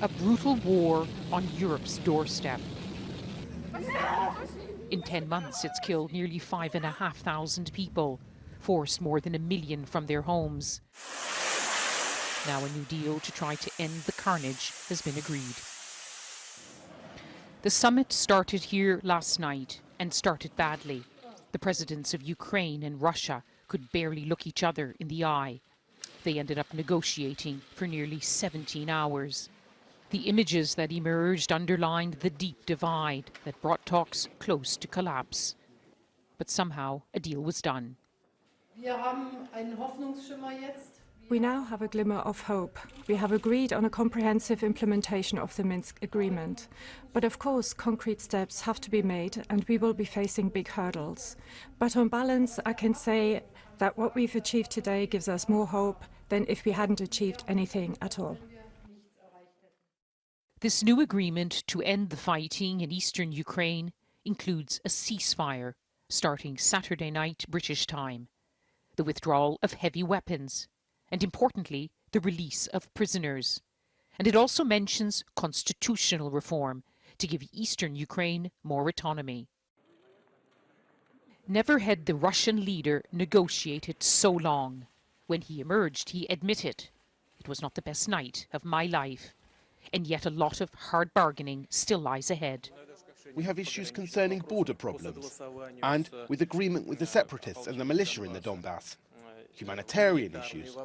A brutal war on Europe's doorstep. In 10 months, it's killed nearly 5,500 people, forced more than 1 million from their homes. Now a new deal to try to end the carnage has been agreed. The summit started here last night and started badly. The presidents of Ukraine and Russia could barely look each other in the eye. They ended up negotiating for nearly 17 hours. The images that emerged underlined the deep divide that brought talks close to collapse. But somehow a deal was done. We now have a glimmer of hope. We have agreed on a comprehensive implementation of the Minsk agreement. But of course, concrete steps have to be made and we will be facing big hurdles. But on balance, I can say that what we've achieved today gives us more hope than if we hadn't achieved anything at all. This new agreement to end the fighting in eastern Ukraine includes a ceasefire starting Saturday night British time, the withdrawal of heavy weapons, and importantly, the release of prisoners. And it also mentions constitutional reform to give eastern Ukraine more autonomy. Never had the Russian leader negotiated so long. When he emerged, he admitted, "It was not the best night of my life." And yet a lot of hard bargaining still lies ahead. We have issues concerning border problems and with agreement with the separatists and the militia in the Donbass. Humanitarian issues.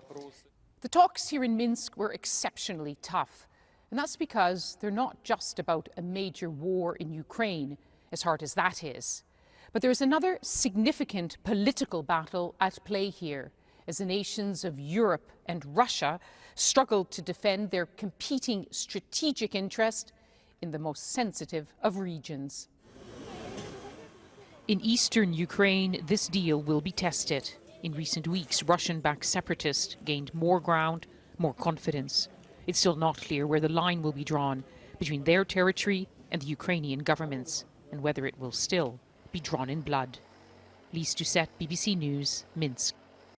The talks here in Minsk were exceptionally tough. And that's because they're not just about a major war in Ukraine, as hard as that is. But there's another significant political battle at play here, as the nations of Europe and Russia struggled to defend their competing strategic interest in the most sensitive of regions. In eastern Ukraine, this deal will be tested. In recent weeks, Russian-backed separatists gained more ground, more confidence. It's still not clear where the line will be drawn between their territory and the Ukrainian governments, and whether it will still be drawn in blood. Lise Doucette, BBC News, Minsk.